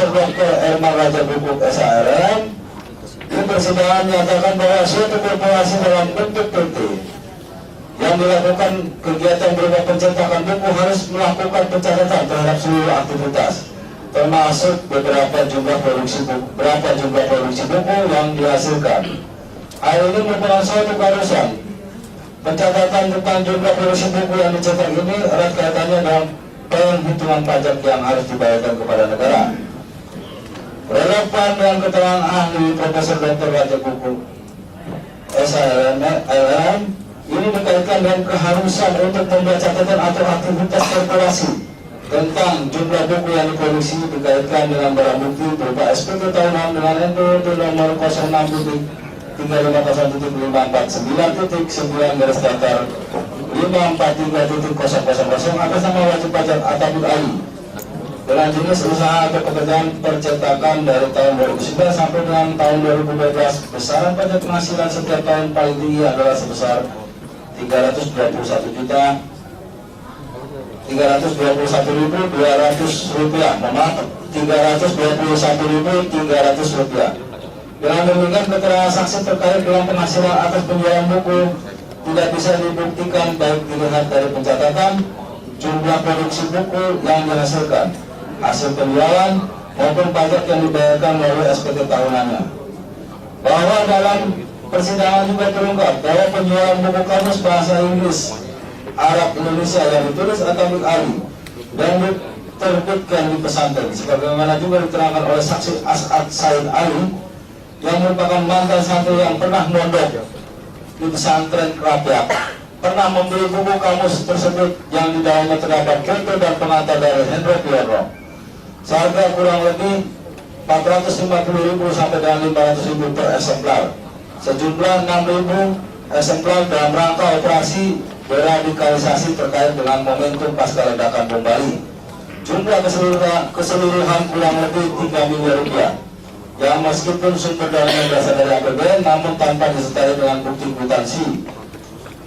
Profesor Dr. Herman Raja Bukuk SHRM di persidangan menyatakan bahwa suatu korporasi dalam bentuk PT yang melakukan kegiatan berupa pencetakan buku harus melakukan pencatatan terhadap seluruh aktivitas, termasuk berapa jumlah produksi buku yang dihasilkan. Hal ini merupakan suatu keharusan. Pencatatan tentang jumlah produksi buku yang dicetak ini erat kaitannya dengan penghitungan pajak yang harus dibayarkan kepada negara. Relevan dengan keterangan ahli Profesor Dr. Raja Bukuk SHRM ini dikaitkan dengan keharusan untuk membuat catatan atau aktivitas korporasi tentang jumlah buku yang diproduksi dikaitkan dengan barang bukti berupa SPT tahunan dengan NPWP nomor 06.939.9 atas nama wajib pajak Atabik Ali dengan jenis usaha atau pekerjaan percetakan dari tahun 2009 sampai dengan tahun 2012. Besaran pajak penghasilan setiap tahun paling tinggi adalah sebesar Rp321.300.200. Rp321.300. Dengan demikian keterangan saksi terkait dengan penghasilan atas penjualan buku tidak bisa dibuktikan baik dilihat dari pencatatan jumlah produksi buku yang dihasilkan, hasil penjualan maupun pajak yang dibayarkan melalui SPT tahunannya. Bahwa dalam persidangan juga terungkap bahwa penjualan buku kamus bahasa Inggris Arab Indonesia yang ditulis Atabik Ali dan diterbitkan di pesantren, sebagaimana juga diterangkan oleh saksi As'ad Said Ali yang merupakan mantan santri yang pernah mondok di pesantren Rabiak, pernah membeli buku kamus tersebut yang di dalamnya terdapat foto dan pengantar dari Hendro Piero. Seharga kurang lebih 450.000 sampai dengan 500.000 per eksemplar. Sejumlah 6.000 eksemplar dalam rangka operasi deradikalisasi terkait dengan momentum pasca ledakan bom Bali. Jumlah keseluruhan kurang lebih 3 miliar rupiah. Yang meskipun sumber dananya berasal dari APBN namun tanpa disertai dengan bukti kwitansi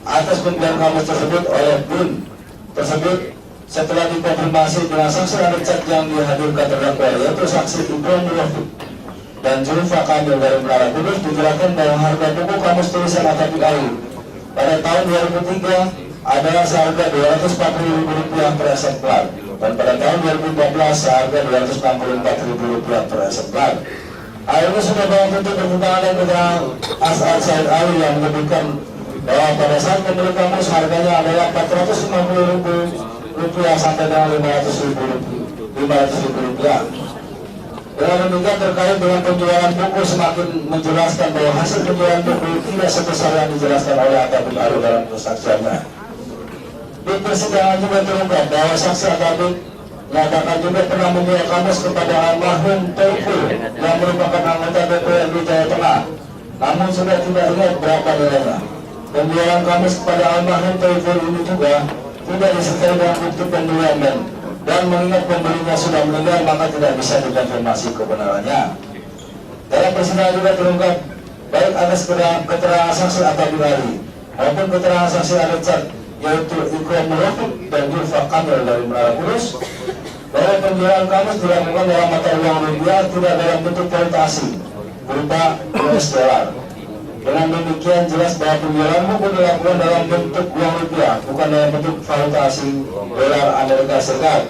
atas pembelian kamus tersebut oleh BUN tersebut setelah dikonfirmasi dengan saksi Richard yang dihadirkan terdakwa yaitu saksi Ibrahim Rafiq dan Julfa Kamil dari Menara Kudus dijelaskan bahwa harga buku kamus tulisan Atabik Ali pada tahun 2003 adalah seharga Rp240.000 per eksemplar dan pada tahun 2014 seharga Rp264.000 per eksemplar. Hal ini sudah bawa tentu pertentangan dengan As'ad Said Ali yang menyebutkan bahwa pada saat membeli kamus harganya adalah Rp450.000 sampai dengan Rp500.000. Dengan demikian terkait dengan penjualan buku semakin menjelaskan bahwa hasil penjualan buku tidak sebesar yang dijelaskan oleh Atabik Ali dalam kesaksiannya. Di persidangan juga terungkap bahwa saksi Atabik mengatakan juga pernah menjual kamus kepada almarhum Tauhid yang merupakan anggota DPRD Jawa Tengah, namun sudah tidak ingat berapa nilainya. Penjualan kamus kepada almarhum Tauhid ini juga tidak disertai dengan bukti pembelian dan mengingat pembelinya sudah meninggal maka tidak bisa dikonfirmasi kebenarannya. Dalam persidangan juga terungkap baik atas keterangan saksi Atabik Ali maupun keterangan saksi Richard yaitu Ibrahim Rafiq dan Julfa Kamil dari Menara Kudus bahwa penjualan kamus dilakukan dalam mata uang rupiah tidak dalam bentuk valuasi berupa US dollar. Dengan demikian jelas bahwa penjualan buku dilakukan dalam bentuk uang rupiah bukan dalam bentuk valuasi dolar Amerika Serikat.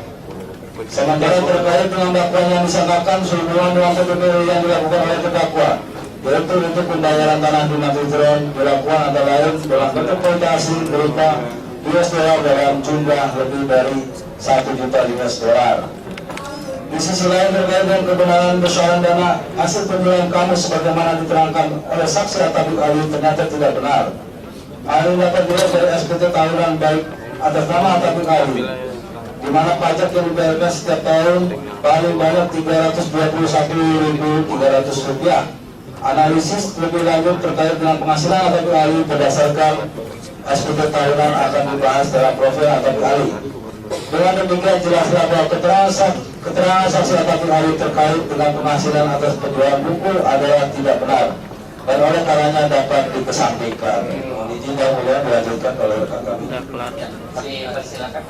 Sementara terkait dengan dakwaan yang disangkakan sehubungan dengan PPP yang dilakukan oleh terdakwa yaitu untuk pembayaran tanah di Natijron dilakukan antara lain dalam bentuk valuasi berupa US dollar dalam jumlah lebih dari 1 juta US dollar. Di sisi lain terkait dengan kebenaran besaran dana hasil penjualan kamus sebagaimana diterangkan oleh saksi Atabik Ali ternyata tidak benar. Hal ini dapat dilihat dari SPT tahunan baik atas nama Atabik Ali, di mana pajak yang dibayarkan setiap tahun paling banyak Rp321.300. Analisis lebih lanjut terkait dengan penghasilan Atabik Ali berdasarkan SPT tahunan akan dibahas dalam profil Atabik Ali. Dengan demikian jelaslah bahwa keterangan saksi Atabik Ali terkait dengan penghasilan atas penjualan buku adalah tidak benar dan oleh karenanya dapat dikesampingkan. Mohon izin yang mulia dilanjutkan oleh rekan kami. Silakan.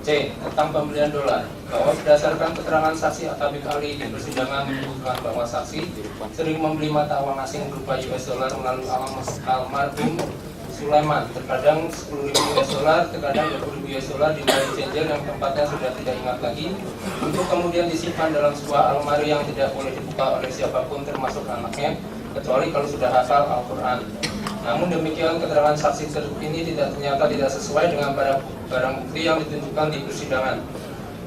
C. Tentang pembelian dolar, bahwa berdasarkan keterangan saksi Atabik Ali di persidangan menyebutkan bahwa saksi sering membeli mata uang asing berupa US dollar melalui almarhum Sulaiman, terkadang 10.000 US dollar, terkadang 20.000 US dollar di money changer yang tempatnya sudah tidak ingat lagi, untuk kemudian disimpan dalam sebuah almari yang tidak boleh dibuka oleh siapapun termasuk anaknya, kecuali kalau sudah hafal Al-Quran. Namun demikian, keterangan saksi tersebut ini ternyata tidak sesuai dengan barang bukti yang ditunjukkan di persidangan,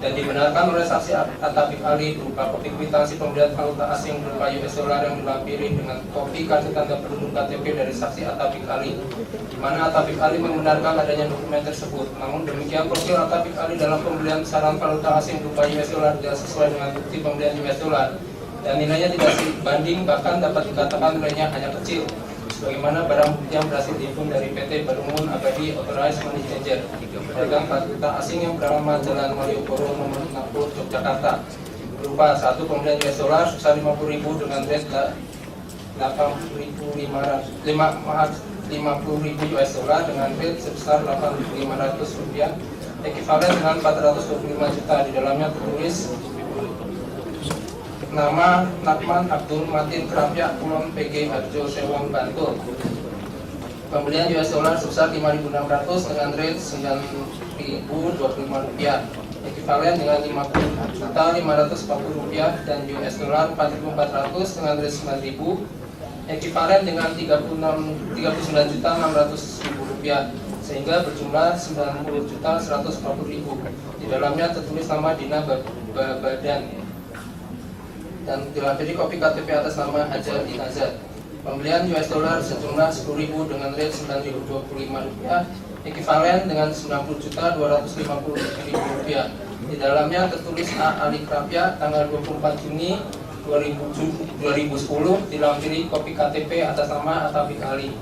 dan dibenarkan oleh saksi Atabik Ali berupa kopi kwitansi pembelian valuta asing berupa US dollar yang dilampiri dengan kopi kartu tanda penduduk KTP dari saksi Atabik Ali, di mana Atabik Ali membenarkan adanya dokumen tersebut. Namun demikian, profil Atabik Ali dalam pembelian besaran valuta asing berupa US dollar tidak sesuai dengan bukti pembelian US dollar, dan nilainya tidak sebanding, bahkan dapat dikatakan nilainya hanya kecil, sebagaimana barang bukti yang berhasil dihimpun dari PT Barumun Abadi Authorized Money Changer, pedagang valuta asing yang bernama Jalan Malioboro nomor 60 Yogyakarta, berupa satu pembelian US dollar sebesar 50.000 dengan rate 50.000 US dollar dengan rate sebesar 8.500 rupiah, ekivalen dengan 425 juta. Di dalamnya tertulis nama Nakman Abdul Matin Kerapia Kulon PG Harjo Sewang Bantul. Pembelian US dollar sebesar 5.600 dengan rate 9.025 rupiah, ekivalen dengan 50.540 rupiah, dan US dollar 4.400 dengan rate 9.000, ekivalen dengan 39.600.000 rupiah, sehingga berjumlah 90.140.000. Di dalamnya tertulis nama Dina Badan dan dilampiri kopi KTP atas nama Hajar Dinazar. Pembelian US dollar sejumlah 10.000 dengan rate 9.025 rupiah, ekivalen dengan 90.250.000 rupiah. Di dalamnya tertulis A. Ali Krapia tanggal 24 Juni 2010, dilampiri kopi KTP atas nama Atabik Ali.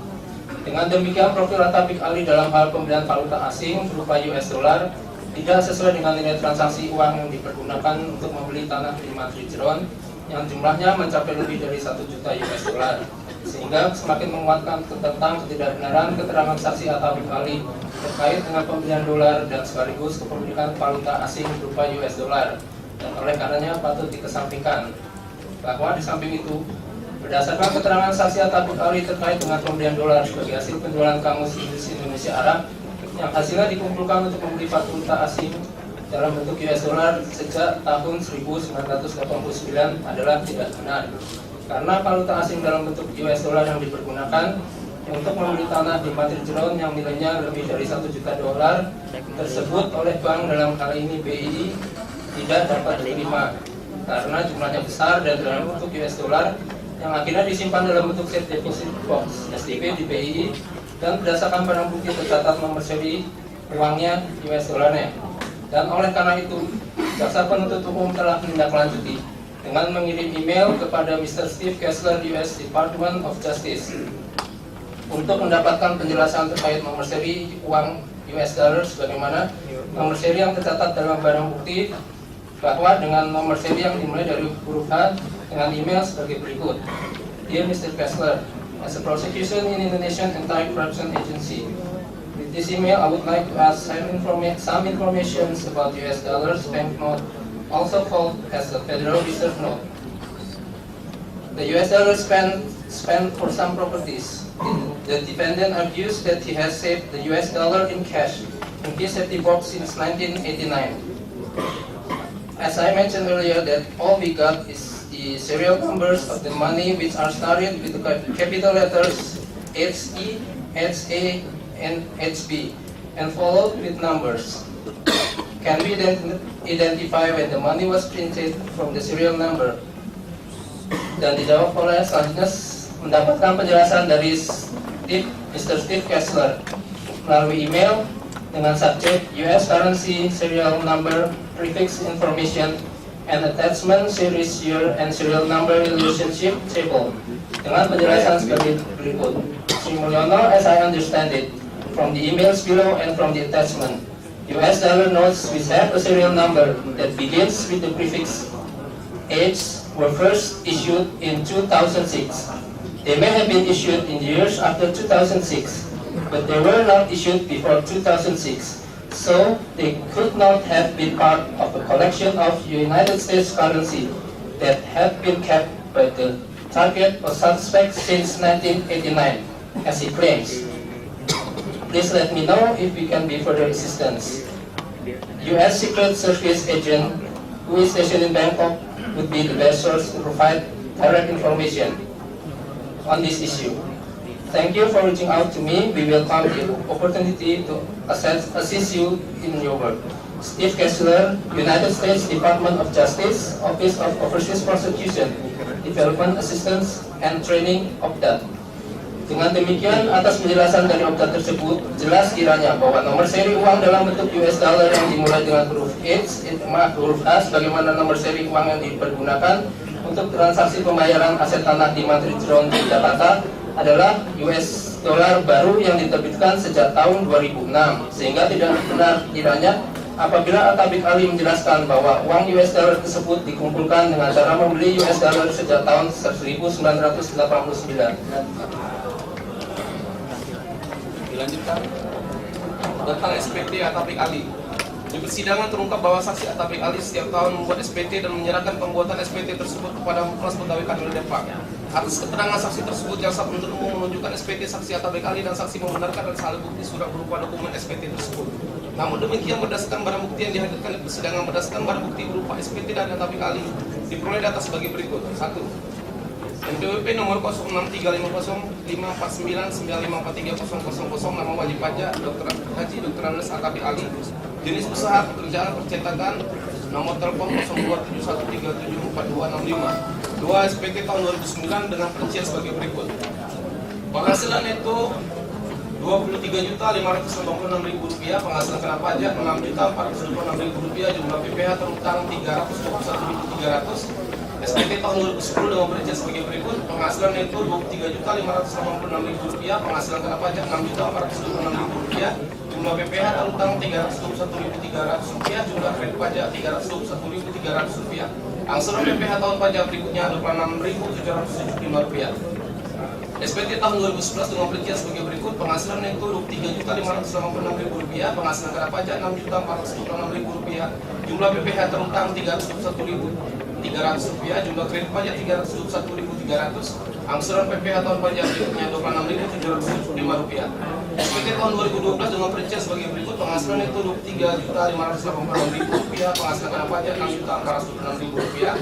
Dengan demikian, profil Atabik Ali dalam hal pembelian valuta asing berupa US dollar tidak sesuai dengan nilai transaksi uang yang dipergunakan untuk membeli tanah di Madrid Jeron yang jumlahnya mencapai lebih dari 1 juta US dollar, sehingga semakin menguatkan tentang ketidakbenaran keterangan saksi Atabik Ali terkait dengan pembelian dolar dan sekaligus kepemilikan valuta asing berupa US dollar, dan oleh karenanya patut dikesampingkan bahwa di samping itu, berdasarkan keterangan saksi Atabik Ali terkait dengan pembelian dolar sebagai hasil penjualan Kamus Indonesia Arab yang hasilnya dikumpulkan untuk membeli valuta asing dalam bentuk US dollar sejak tahun 1989 adalah tidak benar, karena valuta asing dalam bentuk US dollar yang dipergunakan untuk membeli tanah di Madrid Jeron yang nilainya lebih dari 1 juta dolar tersebut oleh bank, dalam hal ini BII, tidak dapat diterima karena jumlahnya besar dan dalam bentuk US dollar yang akhirnya disimpan dalam bentuk safe deposit box (SDB) di BII, dan berdasarkan barang bukti tercatat nomor seri uangnya US dollarnya. Dan oleh karena itu, jaksa penuntut umum telah menindaklanjuti dengan mengirim email kepada Mr. Steve Kessler, US Department of Justice, untuk mendapatkan penjelasan terkait nomor seri uang US dollar sebagaimana nomor seri yang tercatat dalam barang bukti, bahwa dengan nomor seri yang dimulai dari huruf H dengan email sebagai berikut. Dear Mr. Kessler, as a prosecution in Indonesian Anti-Corruption Agency, with this email I would like to ask some information about US dollars banknote, also called as the Federal Reserve note. The US dollar spent for some properties. The defendant argues that he has saved the US dollar in cash in his safety box since 1989. As I mentioned earlier, that all we got is the serial numbers of the money, which are started with the capital letters HE, HA, and HB, and followed with numbers. Can we then identify when the money was printed from the serial number? Dan dijawab oleh selanjutnya mendapatkan penjelasan dari Mr. Steve Kessler melalui email dengan subjek US currency serial number prefix information and attachment series year and serial number relationship table, dengan penjelasan sebagai berikut. Sri Mulyono, as I understand it from the emails below and from the attachment, US dollar notes which have a serial number that begins with the prefix H were first issued in 2006. They may have been issued in the years after 2006, but they were not issued before 2006. So they could not have been part of a collection of United States currency that had been kept by the target or suspect since 1989, as he claims. Please let me know if we can be further assistance. U.S. Secret Service agent who is stationed in Bangkok would be the best source to provide direct information on this issue. Thank you for reaching out to me. We welcome the opportunity to assist you in your work. Steve Kessler, United States Department of Justice, Office of Overseas Prosecution, Development Assistance and Training OPDAT. Dengan demikian, atas penjelasan dari OPDAT tersebut, jelas kiranya bahwa nomor seri uang dalam bentuk US dollar yang dimulai dengan huruf A sebagaimana nomor seri uang yang dipergunakan untuk transaksi pembayaran aset tanah di Mantri Drone di Jakarta adalah US dollar baru yang diterbitkan sejak tahun 2006, sehingga tidak benar kiranya apabila Atabik Ali menjelaskan bahwa uang US dollar tersebut dikumpulkan dengan cara membeli US dollar sejak tahun 1989. Dilanjutkan tentang SPT Atabik Ali. Di persidangan terungkap bahwa saksi Atabik Ali setiap tahun membuat SPT dan menyerahkan pembuatan SPT tersebut kepada kelas pegawai kantor Depak. Atas keterangan saksi tersebut, jaksa penuntut umum menunjukkan SPT saksi Atabik Ali dan saksi membenarkan dan salah bukti surat berupa dokumen SPT tersebut. Namun demikian, berdasarkan barang bukti yang dihadirkan di persidangan, berdasarkan barang bukti berupa SPT dari Atabik Ali diperoleh data sebagai berikut. 1. NPWP nomor 0635454995430000 nama wajib pajak Dr. Haji Dr. Andes Atabik Ali, jenis usaha pekerjaan percetakan, nomor telepon 0271374265. 2. SPT tahun 2009 dengan perincian sebagai berikut. Penghasilan itu Rp23.586.000, penghasilan kena pajak Rp6.426.000, jumlah PPh terutang Rp321.300. SPT tahun 2010 dengan perincian sebagai berikut. Penghasilan itu Rp23.586.000, penghasilan kena pajak Rp6.426.000, jumlah PPh terutang Rp321.300, jumlah kredit pajak Rp321.300. Angsuran PPh tahun pajak berikutnya Rp26.775. SPT tahun 2011 dengan perincian sebagai berikut. Penghasilan itu Rp3.586.000, penghasilan kena pajak Rp6.426.000, jumlah PPh terutang Rp321.300, jumlah kredit pajak Rp321.300. Angsuran PPh tahun pajak berikutnya Rp26.775. SPT tahun 2012 dengan perincian sebagai berikut. Penghasilan itu Rp3.586.000, penghasilan kena pajak Rp6.406.000,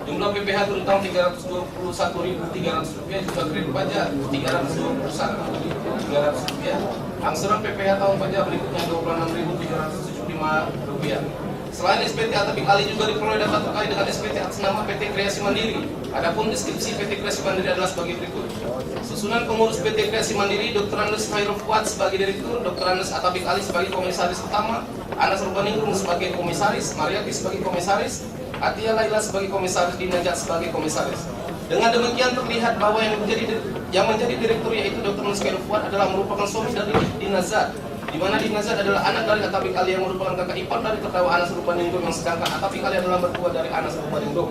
jumlah PPh terutang Rp321.300, jumlah kredit pajak Rp321.300. Angsuran PPh tahun pajak berikutnya Rp26.775. Selain SPT Atabik Ali juga diperoleh data terkait dengan SPT atas nama PT Kreasi Mandiri. Adapun deskripsi PT Kreasi Mandiri adalah sebagai berikut. Susunan pengurus PT Kreasi Mandiri: Dr. Andes Khairul Fuad sebagai direktur, Dr. Andes Atabik Ali sebagai komisaris utama, Anas Rubbaningrum sebagai komisaris, Mariati sebagai komisaris, Atia Laila sebagai komisaris, Dinajat sebagai komisaris. Dengan demikian terlihat bahwa yang menjadi direktur yaitu Dr. Andes Khairul Fuad adalah merupakan suami dari Dinajat, di mana Dinajat adalah anak dari Atabik Ali yang merupakan kakak ipar dari terdakwa Anas Rubbaningrum, yang sedangkan Atabik Ali adalah mertua dari Anas Rubbaningrum.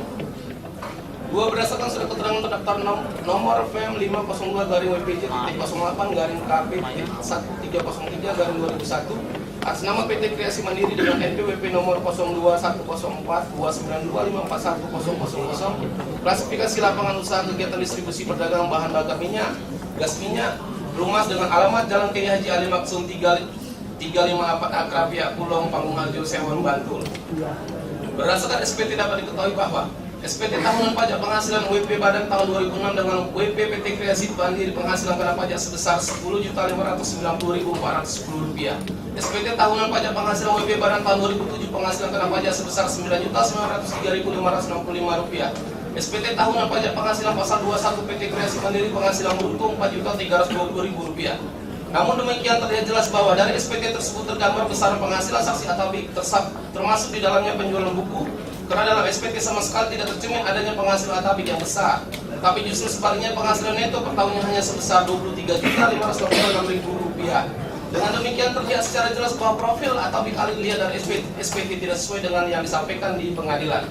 2. Berdasarkan surat keterangan terdaftar nomor FM 502-WPJ.08-KB.1303-2001 atas nama PT Kreasi Mandiri dengan NPWP nomor 021042954100, klasifikasi lapangan usaha kegiatan distribusi perdagangan bahan bakar minyak, gas minyak, Rumas dengan alamat Jalan Kiai Haji Ali Maksum 354 Akrabia, Pulong, Panggung Harjo, Sewon, Bantul. Berdasarkan SPT dapat diketahui bahwa SPT tahunan pajak penghasilan WP Badan tahun 2006 dengan WP PT Kreasi Mandiri penghasilan kena pajak sebesar Rp10.590.410. SPT tahunan pajak penghasilan WP Badan tahun 2007 penghasilan kena pajak sebesar Rp9.903.565. SPT tahunan pajak penghasilan pasal 21 PT Kreasi Mandiri penghasilan bruto Rp4.320.000. Namun demikian terlihat jelas bahwa dari SPT tersebut tergambar besaran penghasilan saksi Atabik termasuk di dalamnya penjualan buku. Karena dalam SPT sama sekali tidak tercermin adanya penghasilan Atabik yang besar, tapi justru sebaliknya penghasilan neto per tahunnya hanya sebesar Rp23.586.000. Dengan demikian terlihat secara jelas bahwa profil Atabik Ali dilihat dari SPT tidak sesuai dengan yang disampaikan di pengadilan.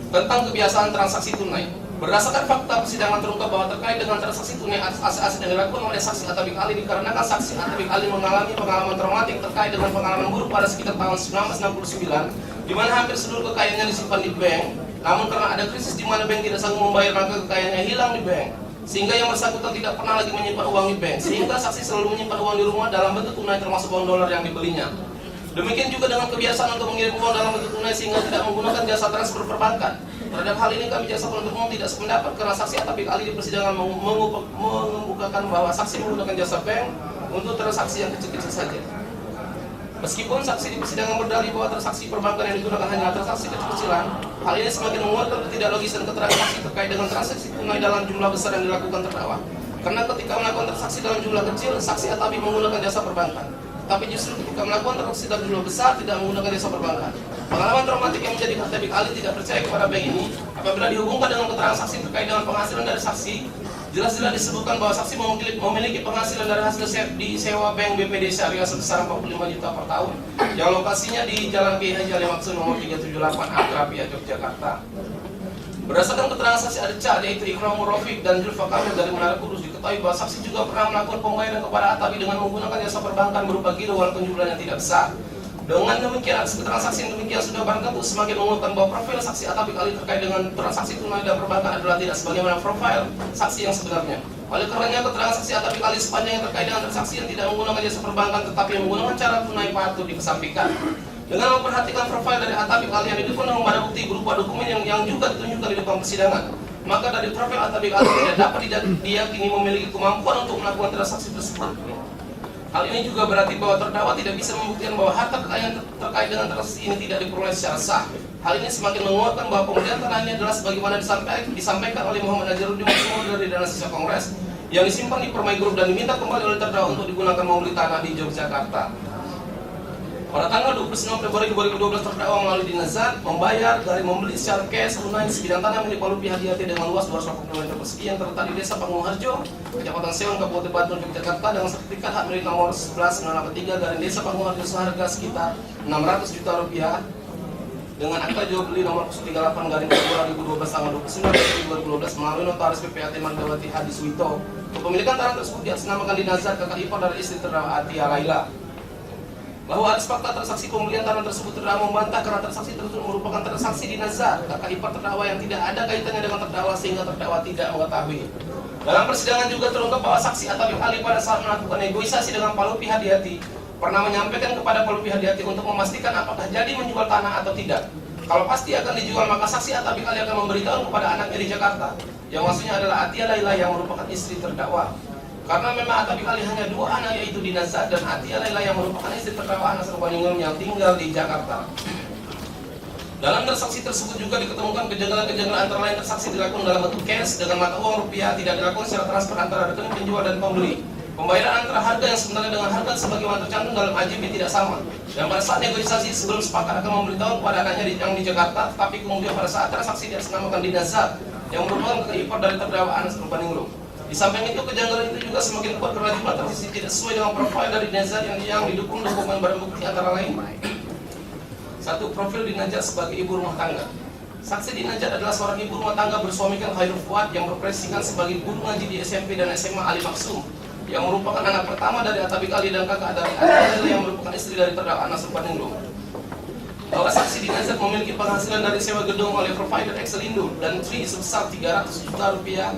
Tentang kebiasaan transaksi tunai. Berdasarkan fakta persidangan terungkap bahwa terkait dengan transaksi tunai aset yang dilakukan oleh saksi Atabik Ali dikarenakan saksi Atabik Ali mengalami pengalaman traumatik terkait dengan pengalaman buruk pada sekitar tahun 1969, di mana hampir seluruh kekayaannya disimpan di bank. Namun karena ada krisis di mana bank tidak sanggup membayar, maka kekayaannya hilang di bank, sehingga yang bersangkutan tidak pernah lagi menyimpan uang di bank, sehingga saksi selalu menyimpan uang di rumah dalam bentuk tunai termasuk uang dolar yang dibelinya. Demikian juga dengan kebiasaan untuk mengirim uang dalam bentuk tunai sehingga tidak menggunakan jasa transfer perbankan. Terhadap hal ini kami jaksa penuntut umum tidak sependapat karena saksi Atabik Ali di persidangan mengemukakan bahwa saksi menggunakan jasa bank untuk transaksi yang kecil-kecil saja. Meskipun saksi di persidangan berdalih bahwa transaksi perbankan yang digunakan hanya transaksi kecil-kecilan, hal ini semakin menguatkan ketidaklogisan keterangan saksi terkait dengan transaksi tunai dalam jumlah besar yang dilakukan terdakwa. Karena ketika melakukan transaksi dalam jumlah kecil, saksi Atabik menggunakan jasa perbankan. Tapi justru ketika melakukan transaksi dalam jumlah besar tidak menggunakan jasa perbankan. Pengalaman traumatik yang menjadi Atabik Ali tidak percaya kepada bank ini apabila dihubungkan dengan keterangan saksi terkait dengan penghasilan dari saksi, jelas-jelas disebutkan bahwa saksi memiliki penghasilan dari hasil disewa bank BPD Syariah sebesar 45 juta per tahun yang lokasinya di Jalan Kiai Haji Ali Maksud nomor 378 Akrabia, Yogyakarta. Berdasarkan keterangan saksi Arca, yaitu Ikramul Rafiq dan Julfa Kamil dari Menara Kudus, diketahui bahwa saksi juga pernah melakukan pembayaran kepada Atabik dengan menggunakan jasa perbankan berupa giro walaupun jumlahnya tidak besar. Dengan demikian, atas keterangan saksi yang demikian sudah barang tentu semakin menguatkan bahwa profil saksi Atabik Ali terkait dengan transaksi tunai dan perbankan adalah tidak sebagaimana profil saksi yang sebenarnya. Oleh karenanya, keterangan saksi Atabik Ali sepanjang yang terkait dengan transaksi yang tidak menggunakan jasa perbankan tetapi yang menggunakan cara tunai patut dikesampingkan. Dengan memperhatikan profil dari Atabik Ali yang didukung dengan barang bukti berupa dokumen yang juga ditunjukkan di depan persidangan, maka dari profil Atabik Ali tidak dapat diyakini memiliki kemampuan untuk melakukan transaksi tersebut. Hal ini juga berarti bahwa terdakwa tidak bisa membuktikan bahwa harta kekayaan terkait dengan transaksi ini tidak diperoleh secara sah. Hal ini semakin menguatkan bahwa pembelian tanah ini adalah sebagaimana disampaikan oleh Muhammad Nazarudin Maksud dari dana sisa Kongres yang disimpan di Permai Group dan diminta kembali oleh terdakwa untuk digunakan membeli tanah di Yogyakarta. Pada tanggal 29 Februari 2012 terdakwa melalui Dinazat membayar dari membeli secara cash tunai sebidang tanah milik Palupi Hadiati dengan luas 280 meter persegi yang terletak di Desa Pangungharjo, Kecamatan Seon, Kabupaten Bandung, Yogyakarta dengan sertifikat hak milik nomor 11983 garing Desa Pangungharjo seharga sekitar 600 juta rupiah dengan akta jual beli nomor 38 garing 2012 tanggal 29 Februari 2012 melalui notaris PPAT Mandawati Hadi Suwito. Kepemilikan tanah tersebut diatasnamakan Dinazat kakak ipar dari istri terdakwa Atia Laila. Bahwa atas fakta transaksi pembelian tanah tersebut terdakwa membantah karena transaksi tersebut merupakan transaksi Dinazat kakak ipar terdakwa yang tidak ada kaitannya dengan terdakwa sehingga terdakwa tidak mengetahui. Dalam persidangan juga terungkap bahwa saksi Atabik Ali pada saat melakukan negosiasi dengan Palupi Hadiati pernah menyampaikan kepada Palupi Hadiati untuk memastikan apakah jadi menjual tanah atau tidak. Kalau pasti akan dijual, maka saksi Atabik Ali akan memberitahu kepada anaknya di Jakarta, yang maksudnya adalah Atia Laila yang merupakan istri terdakwa. Karena memang Atabik Ali hanya dua anak, yaitu Dinazat dan Atia Laila yang merupakan istri terdakwa Anas Urbaningrum yang tinggal di Jakarta. Dalam transaksi tersebut juga diketemukan kejanggalan-kejanggalan antara lain transaksi dilakukan dalam bentuk cash dengan mata uang rupiah, tidak dilakukan secara transfer antara rekening penjual dan pembeli. Pembayaran antara harga yang sebenarnya dengan harga sebagaimana tercantum dalam AJB tidak sama. Dan pada saat negosiasi sebelum sepakat akan memberitahu kepada anaknya yang di Jakarta, tapi kemudian pada saat transaksi diatasnamakan Dinazat yang merupakan kakak ipar dari terdakwa Anas Urbaningrum. Di samping itu, kejanggalan itu juga semakin kuat karena jumlah transaksi tidak sesuai dengan profil dari Dinazat yang didukung dokumen barang bukti antara lain. 1. Profil Dinazat sebagai ibu rumah tangga. Saksi Dinazat adalah seorang ibu rumah tangga bersuamikan Khairul Fuad yang berprofesikan sebagai guru ngaji di SMP dan SMA Ali Maksum, yang merupakan anak pertama dari Atabik Ali dan kakak dari Atia yang merupakan istri dari terdakwa Anas Urbaningrum. Bahwa saksi Dinazat memiliki penghasilan dari sewa gedung oleh provider Excelindo dan Tri sebesar 300 juta rupiah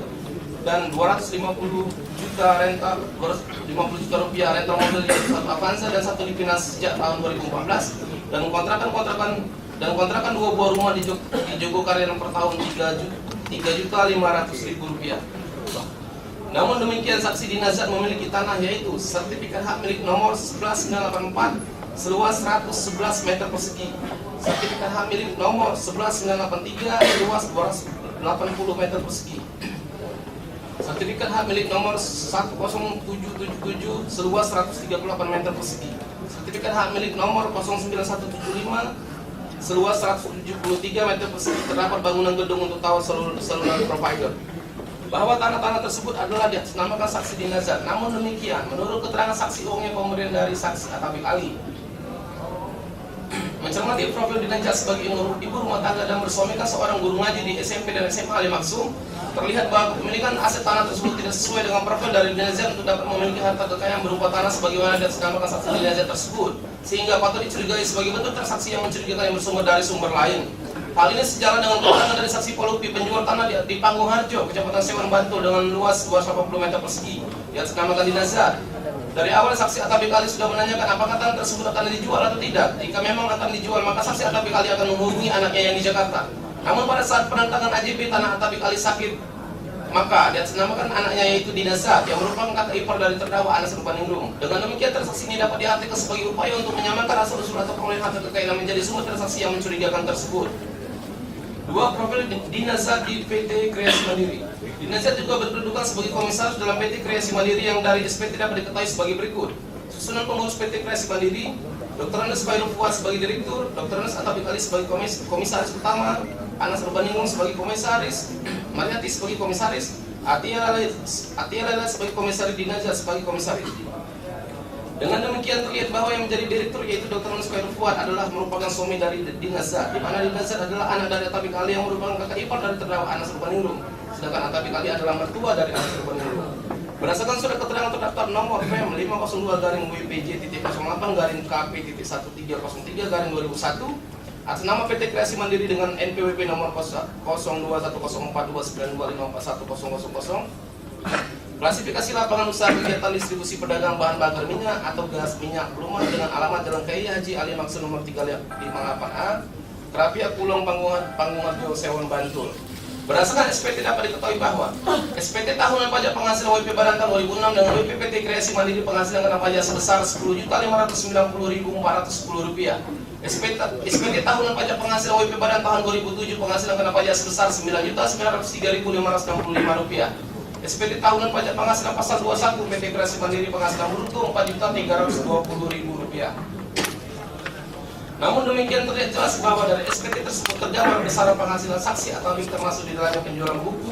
dan 250 juta rental, 250 juta rupiah rental mobil yaitu satu Avanza dan satu Lipinas sejak tahun 2014 dan kontrakan dua buah rumah di Jogokarian per tahun 3.500.000 rupiah. Namun demikian, saksi Dinazat memiliki tanah yaitu sertifikat hak milik nomor 11984 seluas 111 meter persegi, sertifikat hak milik nomor 11983 seluas 280 meter persegi, sertifikat hak milik nomor 10777 seluas 138 meter persegi, sertifikat hak milik nomor 09175 seluas 173 meter persegi terdapat bangunan gedung untuk tower seluler provider. Bahwa tanah-tanah tersebut adalah diatasnamakan saksi Dinazat. Namun demikian, menurut keterangan saksi uangnya pemberian dari saksi Atabik Ali, mencermati profil dinajat sebagai ibu rumah tangga dan bersuamikan seorang guru ngaji di SMP dan SMA Ali Maksum, terlihat bahwa kepemilikan aset tanah tersebut tidak sesuai dengan profil dari dinajat untuk dapat memiliki harta kekayaan berupa tanah sebagaimana diatasnamakan saksi dinajat tersebut, sehingga patut dicurigai sebagai bentuk transaksi yang mencurigakan yang bersumber dari sumber lain. Hal ini sejalan dengan keterangan dari saksi Polupi penjual tanah di Panggung Harjo, Kecamatan Sewan Bantul dengan luas 280 meter persegi diatasnamakan dinajat. Dari awal saksi Atabik Ali sudah menanyakan apakah tanah tersebut akan dijual atau tidak. Jika memang akan dijual, maka saksi Atabik Ali akan menghubungi anaknya yang di Jakarta. Namun pada saat penantangan AJB tanah Atabik Ali sakit, maka diatasnamakan anaknya yaitu Dinazat yang merupakan kakak ipar dari terdakwa Anas Urbaningrum. Dengan demikian transaksi ini dapat diartikan sebagai upaya untuk menyamakan asal-usul atau perolehan harta kekayaan menjadi sumber transaksi yang mencurigakan tersebut. Dua, profil Dinazat di PT Kreasi Mandiri. Dinazat juga berkedudukan sebagai komisaris dalam PT Kreasi Mandiri yang dari SPT dapat diketahui sebagai berikut. Susunan pengurus PT Kreasi Mandiri: Dr. Andes Khairul Fuad sebagai direktur, Dr. Andes Atabik Ali sebagai komisaris utama, Anas Urbaningrum sebagai komisaris, Mariati sebagai komisaris, Atia Laila sebagai komisaris, Dinazat sebagai komisaris. Dengan demikian terlihat bahwa yang menjadi direktur yaitu Dr. Andes Khairul Fuad adalah merupakan suami dari Dinazat, di mana Dinazat adalah anak dari Atabik Ali yang merupakan kakak ipar dari terdakwa Anas Urbaningrum, sedangkan Atabik Ali adalah mertua dari Anas Urbaningrum. Berdasarkan surat keterangan terdaftar nomor PEM 502-WPJ.08-KP.1303-2001 atas nama PT Kreasi Mandiri dengan NPWP nomor 0210429292541000, klasifikasi lapangan usaha kegiatan distribusi pedagang bahan bakar minyak atau gas minyak rumah dengan alamat Jalan Kiai Haji Ali Maksum nomor 358A, Krapia Kulong Panggung Harjo Sewan Bantul. Berdasarkan SPT dapat diketahui bahwa SPT tahunan pajak penghasilan WP Badan tahun 2006 dengan WP PT Kreasi Mandiri penghasilan kena pajak sebesar Rp10.590.410. SPT tahunan pajak penghasilan WP Badan tahun 2007 penghasilan kena pajak sebesar Rp9.903.505. SPT tahunan pajak penghasilan pasal 21 PT Kreasi Mandiri penghasilan bruto Rp4.320.000. Namun demikian terlihat jelas bahwa dari SPT tersebut tergambar besaran penghasilan saksi Atabik termasuk di dalamnya penjualan buku,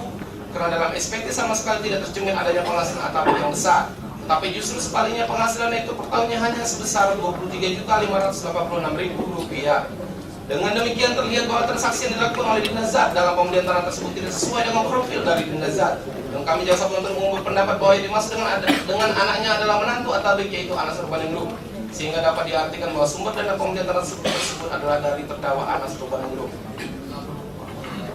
karena dalam SPT sama sekali tidak tercermin adanya penghasilan Atabik yang besar. Tapi justru sebaliknya penghasilan itu per tahunnya hanya sebesar Rp23.586.000. Dengan demikian terlihat bahwa transaksi yang dilakukan oleh Dinazat dalam pembelian tanah tersebut tidak sesuai dengan profil dari Dinazat. Dan kami jaksa penuntut umum berpendapat bahwa yang dimaksud dengan anaknya adalah menantu Atabik yaitu Anas Urbaningrum, sehingga dapat diartikan bahwa sumber dana pembelian tanah tersebut adalah dari terdakwa Anas Urbaningrum.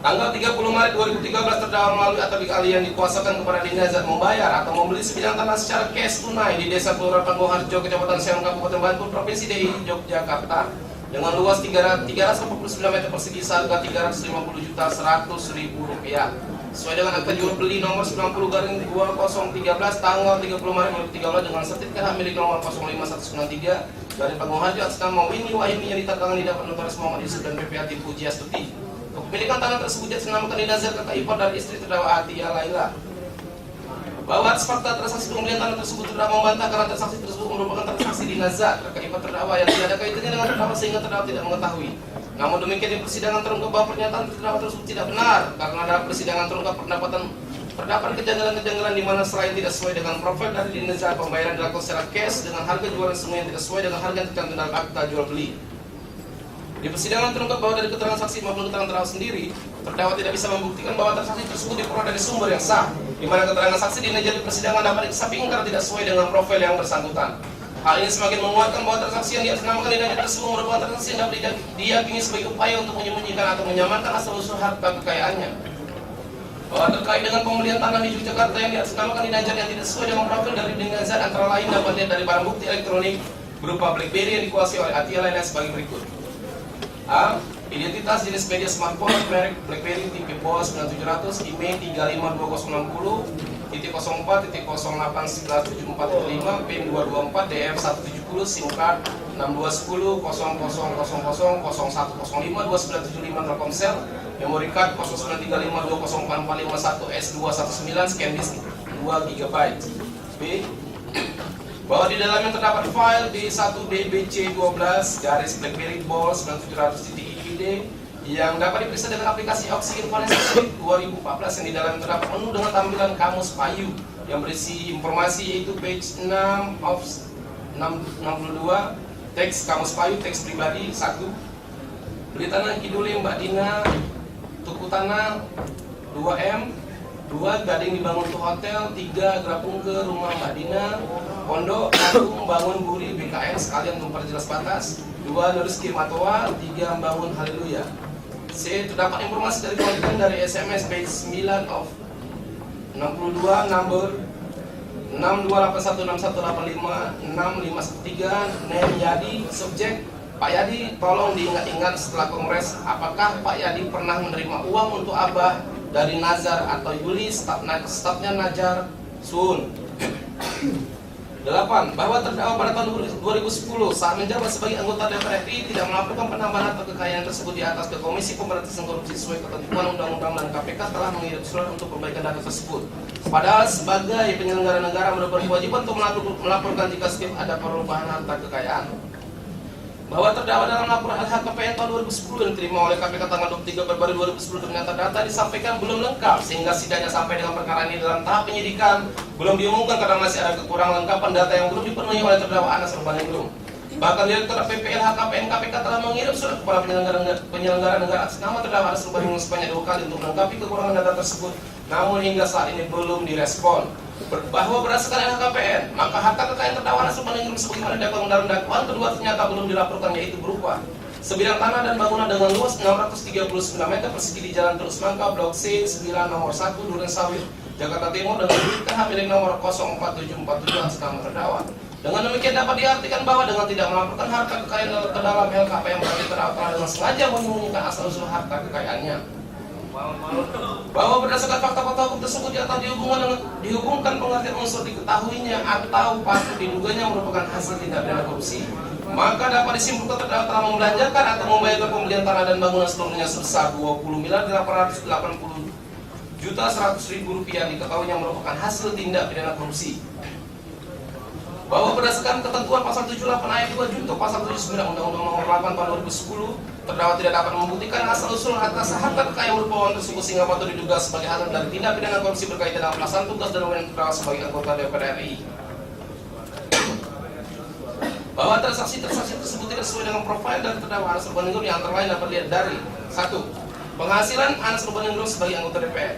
Tanggal 30 Maret 2013 terdakwa melalui Atabik Ali yang dikuasakan kepada Dinazat membayar atau membeli sebidang tanah secara cash tunai di Desa Kelurahan Panggung Harjo, Kecamatan Sewan, Kabupaten Bantul, Provinsi DKI Yogyakarta dengan luas 349 meter persegi seharga Rp350.100.000 sesuai dengan akta jual beli nomor 90/2013 tanggal 30 Maret 2013 dengan sertifikat hak milik nomor 05193 dari Panggung Harjo atas nama Winnie Wahimi yang ditandatangani dapat notaris Muhammad Yusuf dan PPA Tim Puji Astuti. Kepemilikan tanah tersebut diatasnamakan Dinazat kakak ipar dari istri terdakwa Atia Laila. Bahwa atas fakta transaksi pembelian tanah tersebut terdakwa membantah karena transaksi tersebut merupakan transaksi Dinazat kakak ipar terdakwa yang tidak ada kaitannya dengan terdakwa sehingga terdakwa tidak mengetahui. Namun demikian di persidangan terungkap bahwa pernyataan terdakwa tersebut tidak benar karena dalam persidangan terungkap terdapat kejanggalan-kejanggalan di mana selain tidak sesuai dengan profil dari Dinazat, pembayaran dilakukan secara cash dengan harga jualan semua yang tidak sesuai dengan harga yang tercantum dalam akta jual beli. Di persidangan terungkap bahwa dari keterangan saksi maupun keterangan terdakwa sendiri, terdakwa tidak bisa membuktikan bahwa transaksi tersebut diperoleh dari sumber yang sah, di mana keterangan saksi dinajat di persidangan dapat dikesampingkan karena tidak sesuai dengan profil yang bersangkutan. Hal ini semakin menguatkan bahwa transaksi yang diatasnamakan dinajat tersebut merupakan transaksi yang dapat diyakini sebagai upaya untuk menyembunyikan atau menyamarkan asal-usul harta kekayaannya. Bahwa terkait dengan pembelian tanah di Yogyakarta yang diatasnamakan dinajat yang tidak sesuai dengan profil dari dinajat antara lain dapat dilihat dari barang bukti elektronik berupa BlackBerry yang dikuasai oleh Atia Laila sebagai berikut. A. Identitas jenis media smartphone merek BlackBerry tipe BOS 9700 IMEI 352060.04.081174.5 PIN 224 DF 170 SIM card 6210.0001052975 Telkomsel, memory card 0935204451 S219 scan disk 2 GB. B. Bahwa di dalamnya terdapat file D1DBC12 garis BlackBerry Ball 9700.IPD yang dapat diperiksa dengan aplikasi Oxygen Forensik 2014 yang di dalamnya terdapat menu dengan tampilan kamus payu yang berisi informasi yaitu page 6 of 62 teks kamus payu, teks pribadi 1, beli tanah Kidule Mbak Dina, tuku tanah 2M, 2 Gading dibangun untuk hotel, 3 Gerapung ke rumah Mbak Dina, Pondok Agung bangun Buri BKN sekalian memperjelas batas, 2 nulis Kimatoa, 3 membangun Haleluya. C. Terdapat informasi dari konten dari SMS page 9 of 62 number 62816185613 name Yadi, subjek Pak Yadi, tolong diingat-ingat setelah kongres, apakah Pak Yadi pernah menerima uang untuk Abah dari Nazar atau Yuli, stafnya Najar Sun. 8. Bahwa terdakwa pada tahun 2010 saat menjabat sebagai anggota DPR RI tidak melaporkan penambahan atau kekayaan tersebut di atas ke Komisi Pemberantasan Korupsi sesuai ketentuan Undang-Undang dan KPK telah mengirim surat untuk perbaikan data tersebut. Padahal sebagai penyelenggara negara berkewajiban untuk melaporkan jika setiap ada perubahan harta kekayaan. Bahwa terdakwa dalam laporan LHKPN tahun 2010 yang diterima oleh KPK tanggal 23 Februari 2010 ternyata data disampaikan belum lengkap sehingga setidaknya sampai dengan perkara ini dalam tahap penyidikan belum diumumkan karena masih ada kekurangan lengkapan data yang belum dipenuhi oleh terdakwa Anas Urbaningrum. Bahkan Direktur PPLHKPN KPK telah mengirim surat kepada penyelenggara negara atas nama terdakwa Anas Urbaningrum sebanyak 2 kali untuk melengkapi kekurangan data tersebut, namun hingga saat ini belum direspon. Bahwa berdasarkan LHKPN, maka harta kekayaan terdakwa Anas Urbaningrum sebagaimana dakwaan dalam dakwaan kedua ternyata belum dilaporkan, yaitu berupa sebidang tanah dan bangunan dengan luas 639 meter persegi di Jalan Terus Mangka, Blok C 9 nomor 1 Duren Sawit, Jakarta Timur dengan unit KH milik nomor 04747 atas nama terdakwa. Dengan demikian dapat diartikan bahwa dengan tidak melaporkan harta kekayaan ke dalam LHKPN berarti terdakwa telah dengan sengaja menyembunyikan asal-usul harta kekayaannya. Bahwa berdasarkan fakta-fakta hukum tersebut atau dihubungkan pengertian unsur diketahuinya atau patut diduganya merupakan hasil tindak pidana korupsi, maka dapat disimpulkan terdakwa telah membelanjakan atau membayarkan pembelian tanah dan bangunan seluruhnya sebesar 20.880.100.000 rupiah diketahuinya merupakan hasil tindak pidana korupsi. Bahwa berdasarkan ketentuan pasal 78 ayat 2 junto pasal 79 Undang-Undang Nomor 8 tahun 2010, terdakwa tidak dapat membuktikan asal-usul atas harta kekayaan berupa uang tersebut sehingga patut diduga sebagai hasil dari tindak pidana korupsi berkaitan dengan pelaksanaan tugas dan wewenang terdakwa sebagai anggota DPR RI. Bahwa transaksi tersebut tidak sesuai dengan profil dari terdakwa Anas Urbaningrum yang antara lain dapat dilihat dari 1. Penghasilan Anas Urbaningrum sebagai anggota DPR.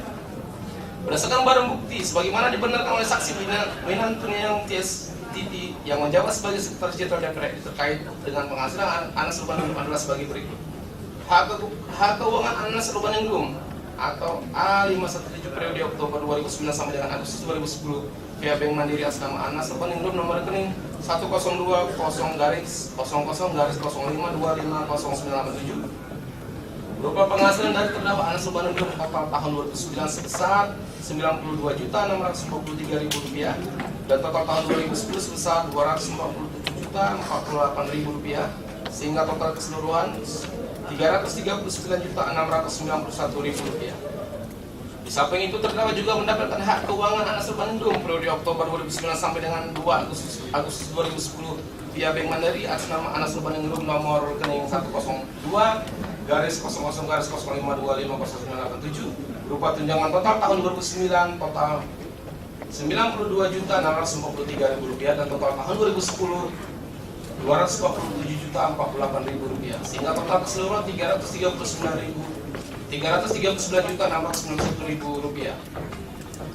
Berdasarkan barang bukti sebagaimana dibenarkan oleh saksi Winantuniang Ties Titi yang menjabat sebagai Sekretaris Jenderal DPR terkait dengan penghasilan Anas Urbaningrum adalah sebagai berikut. Hak keuangan Anas Urbaningrum atau A517 periode Oktober 2009 sampai dengan Agustus 2010 via Bank Mandiri atas nama Anas Urbaningrum nomor rekening 102.000.05250987 berupa penghasilan dari terdakwa Anas Urbaningrum total tahun 2009 sebesar Rp92.653.000 dan total tahun 2010 sebesar Rp247.048.000 sehingga total keseluruhan Rp339.691.000. Di samping itu terdakwa juga mendapatkan hak keuangan Anas Urbaningrum periode Oktober 2009 sampai dengan 2 Agustus 2010 via Bank Mandiri atas nama Anas Urbaningrum nomor rekening 102/005250987 berupa tunjangan total tahun 2009 total Rp92.643.000 dan total tahun 2010 Rp247.048.000 sehingga total keseluruhan Rp339.691.000.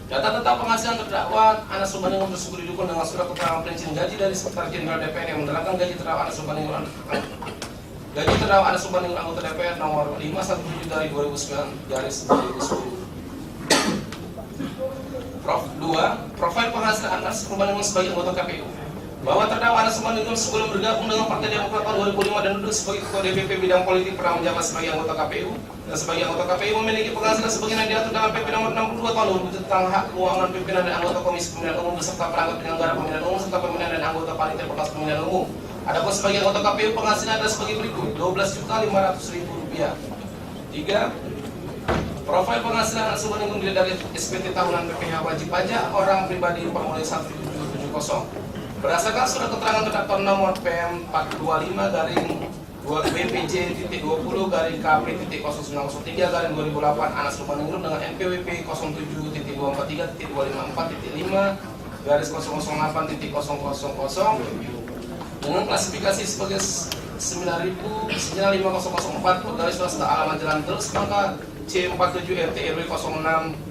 Data tentang penghasilan terdakwa Anas Urbaningrum tersebut didukung dengan surat keterangan perincian gaji dari Sekretaris Jenderal DPR yang menerangkan gaji terdakwa Anas Urbaningrum anggota DPR nomor 517 dari 2009/2010. Profil penghasilan Anas Urbaningrum sebagai anggota KPU. Bahwa terdakwa Anas Urbaningrum sebelum bergabung dengan Partai Demokrat tahun 2005 dan duduk sebagai Ketua DPP bidang politik pernah menjabat sebagai anggota KPU dan sebagai anggota KPU memiliki penghasilan sebagaimana diatur dalam PP nomor 62 tahun 2000 tentang hak keuangan pimpinan dan anggota Komisi Pemilihan Umum beserta perangkat penyelenggara pemilihan umum serta pemilihan dan anggota panitia pengawas pemilihan umum. Adapun sebagai anggota KPU penghasilan adalah sebagai berikut: Rp12.500.000. 3. Profil penghasilan Anas Urbaningrum dilihat dari SPT tahunan PPh wajib pajak orang pribadi formulir 1770 berdasarkan surat keterangan terdaftar nomor PM 425/20BPJ.20/KP.0903/2008 Anas Urbaningrum dengan NPWP 07.243.254.5/008.000 dengan klasifikasi sebagai 9.95004 pegawai swasta alamat Jalan Terus Mangka C47 RT RW 006/017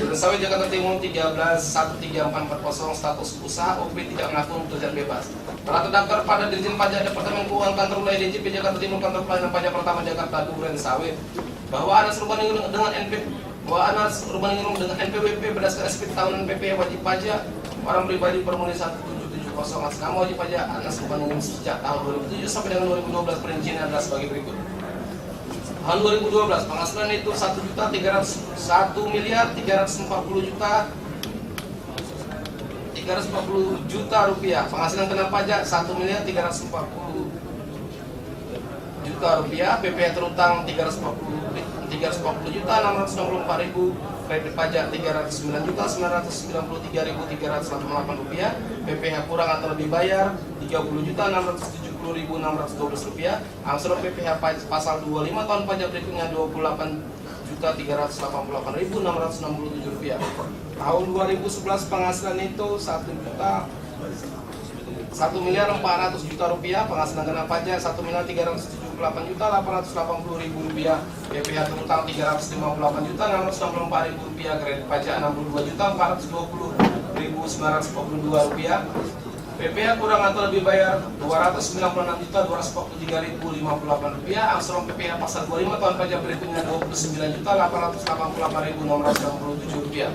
Durensawit Jakarta Timur 13-13440 status usaha OP tidak mengaku pekerjaan bebas. Telah terdaftar pada Dirjen Pajak Departemen Keuangan Kantor Wilayah DJP Jakarta Timur Kantor Pelayanan Pajak Pertama Jakarta Durensawit bahwa anas Urbaningrum dengan NPWP berdasarkan SPT tahunan PP wajib pajak orang pribadi formulir 1770 atas nama wajib pajak anas Urbaningrum sejak tahun 2007 sampai dengan 2012 perincian adalah sebagai berikut. Tahun 2012 penghasilan itu 1.340 juta rupiah. Penghasilan kena pajak 1.340 juta rupiah. PPh terutang 340 juta 664.000. Kredit pajak 309 juta 993.308 rupiah. PPh kurang atau lebih bayar 30 juta 670.612 rupiah. Angsur PPh pasal 25 tahun pajak berikutnya 28 juta 388.667 rupiah. Tahun 2011 penghasilan itu 1.400 juta rupiah. Penghasilan kena pajak 1.378 juta 880.000 rupiah. PPh terutang 358 juta 664.000 rupiah. Kredit pajak 62 juta 420.942 rupiah. PPh kurang atau lebih bayar 296 juta 243.058 rupiah. Angsur PPh pasal 25 tahun pajak berikutnya 29 juta 888.667 rupiah.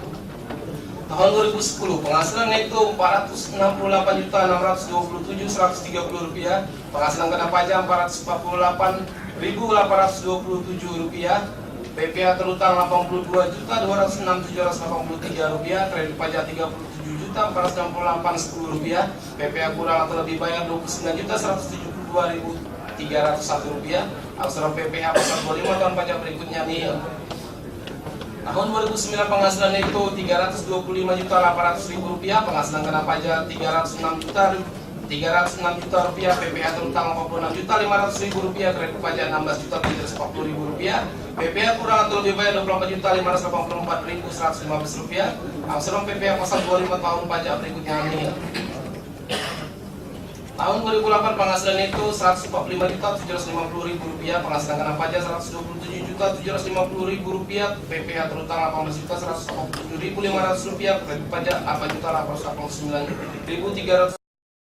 Tahun 2010 penghasilan itu 468 juta 627.130 rupiah. Penghasilan kena pajak 448.827 rupiah. PPh terutang 82 juta 206.783 rupiah. Kredit pajak 37 juta 468.10 rupiah. PPh kurang atau lebih bayar 29 juta 172.301 rupiah. Angsur PPh pasal 25 tahun pajak berikutnya nihil. Tahun 2009 penghasilan itu 325 juta 800.000 rupiah. Penghasilan kena pajak 306 juta rupiah. PPh terutang 46 juta 500.000 rupiah. Kredit pajak 16 juta 340.000 rupiah. PPh kurang atau lebih bayar 24 juta 584.115 rupiah. Angsur PPh pasal 25 tahun pajak berikutnya nihil. Tahun 2008 penghasilan itu 145 juta 750.000 rupiah. Penghasilan kena pajak 127 juta 750.000 rupiah. PPh terutang 18 juta 147.500 rupiah. Kredit pajak 8 juta 889.300